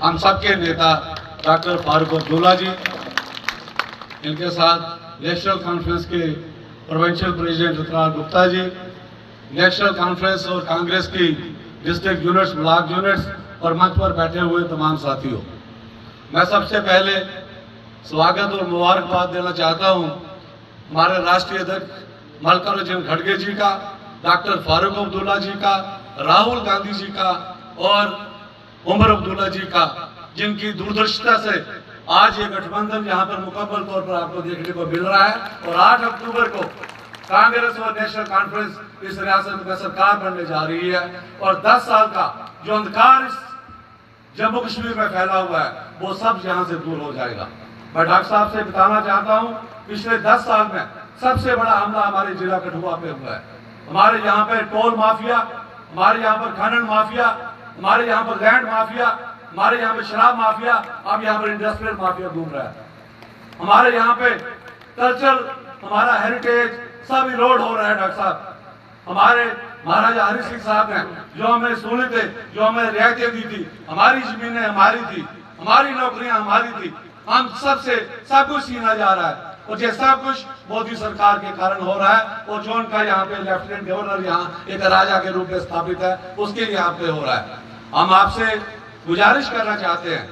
हम सबके नेता डॉक्टर फारूक अब्दुल्ला जी, इनके साथ नेशनल कॉन्फ्रेंस के provincial president Ratanlal Gupta ji, national conference और कांग्रेस की डिस्ट्रिक्ट यूनिट्स, ब्लॉक यूनिट्स और मंच पर बैठे हुए तमाम साथियों, मैं सबसे पहले स्वागत और मुबारकबाद देना चाहता हूं हमारे राष्ट्रीय अध्यक्ष मल्लिकार्जुन खड़गे जी का, डॉक्टर फारूक अब्दुल्ला जी का, राहुल गांधी जी का और उमर अब्दुल्ला जी का, जिनकी दूरदर्शिता से आज ये गठबंधन यहाँ पर मुकम्मल तौर पर आपको देखने को मिल रहा है। और 8 अक्टूबर को कांग्रेस और नेशनल कॉन्फ्रेंस इस रियासत में सरकार बनने जा रही है और 10 साल का जो अंधकार इस जम्मू कश्मीर में फैला हुआ है वो सब यहाँ से दूर हो जाएगा। मैं डॉक्टर साहब से बताना चाहता हूँ, पिछले 10 साल में सबसे बड़ा हमला हमारे जिला कठुआ पे हुआ है। हमारे यहाँ पे टोल माफिया, हमारे यहाँ पर खनन माफिया, हमारे यहाँ पर लैंड माफिया, हमारे यहाँ पे शराब माफिया, अब यहाँ पर इंडस्ट्रियल माफिया घूम रहा है। हमारे यहाँ पे कल्चर, हमारा हेरिटेज सब इरोड हो रहा है। डॉक्टर साहब, हमारे महाराजा हरि सिंह साहब ने जो हमें सुने थे, जो हमें रियायतें दी थी, हमारी जमीनें हमारी थी, हमारी नौकरियां हमारी थी, हम सबसे सब कुछ छीना जा रहा है और ये सब कुछ मोदी सरकार के कारण हो रहा है। और जो उनका यहाँ पे लेफ्टिनेंट गवर्नर यहाँ एक राजा के रूप में स्थापित है, उसके यहाँ पे हो रहा है। हम आपसे गुजारिश करना चाहते हैं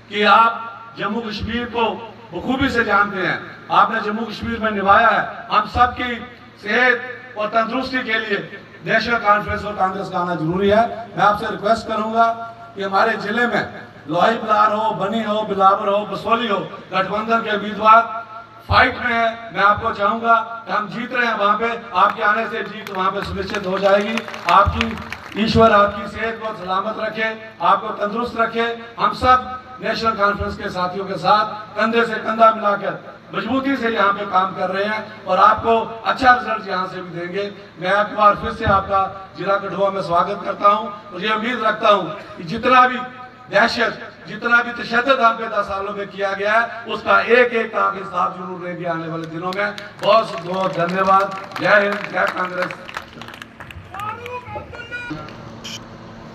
कि आप जम्मू कश्मीर को बखूबी से जानते हैं, आपने जम्मू कश्मीर में निभाया है। हम सबकी सेहत और तंदुरुस्ती के लिए नेशनल कॉन्फ्रेंस और कांग्रेस का आना जरूरी है। मैं आपसे रिक्वेस्ट करूंगा कि हमारे जिले में लोही बिलार हो, बनी हो, बिलावर हो, बसोली हो, गठबंधन के उम्मीदवार फाइट में है। मैं आपको चाहूंगा कि हम जीत रहे हैं, वहां पे आपके आने से जीत वहां पे सुनिश्चित हो जाएगी। आपकी ईश्वर आपकी सेहत को सलामत रखे, आपको तंदुरुस्त रखे। हम सब नेशनल कॉन्फ्रेंस के साथियों के साथ कंधे से कंधा मिलाकर मजबूती से यहाँ पे काम कर रहे हैं और आपको अच्छा रिजल्ट यहाँ से भी देंगे। मैं एक बार फिर से आपका जिला कठुआ में स्वागत करता हूँ और ये उम्मीद रखता हूँ कि जितना भी दहशत, जितना भी तशद्दुद हम पे 10 सालों में किया गया है, उसका एक एक का हिसाब जरूर लेंगे आने वाले दिनों में। बहुत बहुत धन्यवाद। जय हिंद, जय कांग्रेस।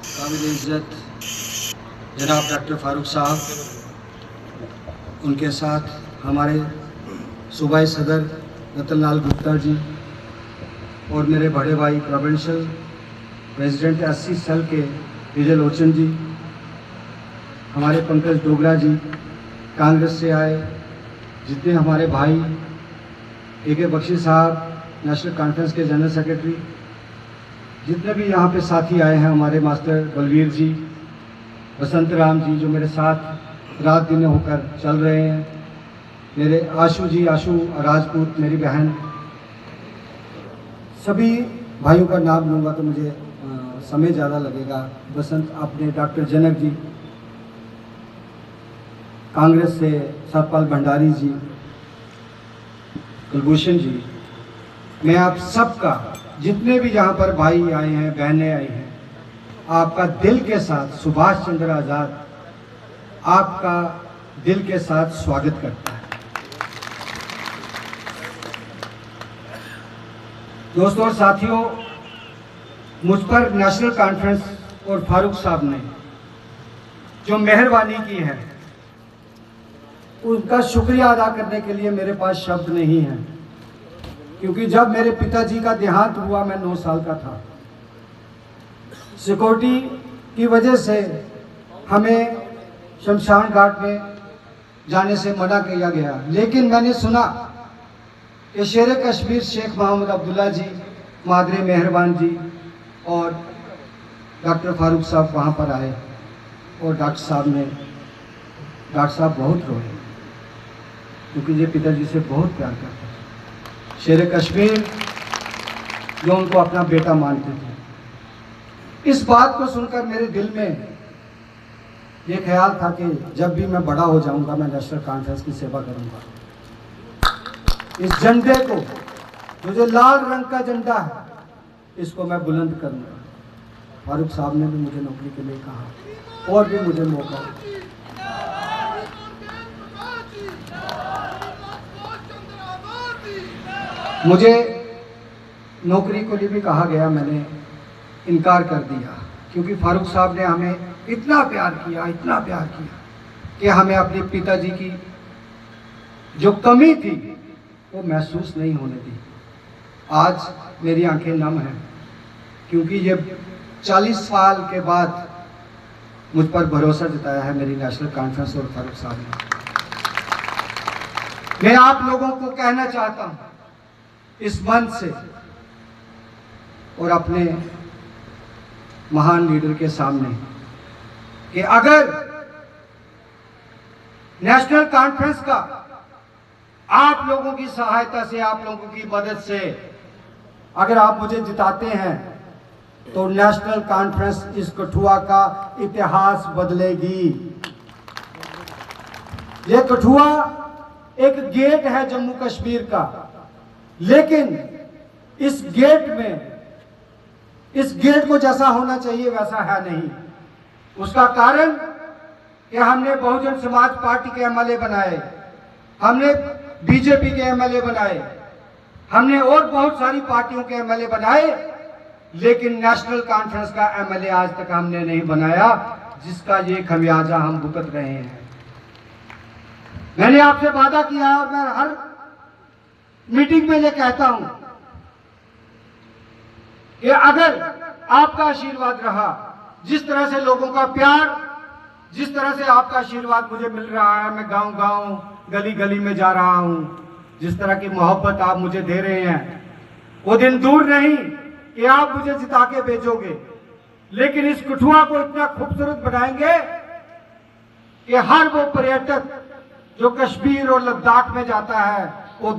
काबिल इज्जत जनाब डॉक्टर फारूक साहब, उनके साथ हमारे सूबाई सदर रतनलाल गुप्ता जी और मेरे बड़े भाई प्रोविंशियल प्रेसिडेंट 80 साल के विजय लोचन जी, हमारे पंकज डोगरा जी, कांग्रेस से आए जितने हमारे भाई AK बख्शी साहब, नेशनल कॉन्फ्रेंस के जनरल सेक्रेटरी, जितने भी यहाँ पे साथी आए हैं, हमारे मास्टर बलवीर जी, बसंत राम जी जो मेरे साथ रात दिन होकर चल रहे हैं, मेरे आशु जी, आशु राजपूत मेरी बहन, सभी भाइयों का नाम लूँगा तो मुझे समय ज़्यादा लगेगा। बसंत, अपने डॉक्टर जनक जी, कांग्रेस से सतपाल भंडारी जी, कुलभूषण जी, मैं आप सबका, जितने भी यहाँ पर भाई आए हैं, बहनें आई हैं, आपका दिल के साथ, सुभाष चंद्र आज़ाद आपका दिल के साथ स्वागत करता है। दोस्तों और साथियों, मुझ पर नेशनल कॉन्फ्रेंस और फारूक साहब ने जो मेहरबानी की है, उनका शुक्रिया अदा करने के लिए मेरे पास शब्द नहीं है। क्योंकि जब मेरे पिताजी का देहांत हुआ, मैं 9 साल का था। सिक्योरिटी की वजह से हमें शमशान घाट में जाने से मना किया गया, लेकिन मैंने सुना कि शेर कश्मीर शेख मोहम्मद अब्दुल्ला जी, मादरे मेहरबान जी और डॉक्टर फारूक साहब वहाँ पर आए और डॉक्टर साहब बहुत रोए, क्योंकि ये पिताजी से बहुत प्यार करते थे। शेर कश्मीर जो उनको अपना बेटा मानते थे। इस बात को सुनकर मेरे दिल में ये ख्याल था कि जब भी मैं बड़ा हो जाऊंगा, मैं नेशनल कॉन्फ्रेंस की सेवा करूंगा। इस झंडे को, जो लाल रंग का झंडा है, इसको मैं बुलंद करूंगा। फारूक साहब ने भी मुझे नौकरी के लिए कहा और भी मुझे मौका। मुझे नौकरी के लिए भी कहा गया, मैंने इनकार कर दिया, क्योंकि फारूक साहब ने हमें इतना प्यार किया कि हमें अपने पिताजी की जो कमी थी वो महसूस नहीं होने दी। आज मेरी आंखें नम हैं क्योंकि ये 40 साल के बाद मुझ पर भरोसा जताया है मेरी नेशनल कॉन्फ्रेंस और फारूक साहब ने। मैं आप लोगों को कहना चाहता हूं इस मंच से और अपने महान लीडर के सामने कि अगर नेशनल कॉन्फ्रेंस का आप लोगों की सहायता से, आप लोगों की मदद से अगर आप मुझे जिताते हैं तो नेशनल कॉन्फ्रेंस इस कठुआ का इतिहास बदलेगी। ये कठुआ एक गेट है जम्मू कश्मीर का, लेकिन इस गेट को जैसा होना चाहिए वैसा है नहीं। उसका कारण कि हमने बहुजन समाज पार्टी के एमएलए बनाए, हमने बीजेपी के एमएलए बनाए, हमने और बहुत सारी पार्टियों के एमएलए बनाए, लेकिन नेशनल कॉन्फ्रेंस का एमएलए आज तक हमने नहीं बनाया, जिसका ये खमियाजा हम भुगत रहे हैं। मैंने आपसे वादा किया और मैं हर मीटिंग में ये कहता हूं कि अगर आपका आशीर्वाद रहा, जिस तरह से लोगों का प्यार, जिस तरह से आपका आशीर्वाद मुझे मिल रहा है, मैं गांव-गांव, गली-गली में जा रहा हूं, जिस तरह की मोहब्बत आप मुझे दे रहे हैं, वो दिन दूर नहीं कि आप मुझे जिता के भेजोगे, लेकिन इस कठुआ को इतना खूबसूरत बनाएंगे कि हर वो पर्यटक जो कश्मीर और लद्दाख में जाता है वो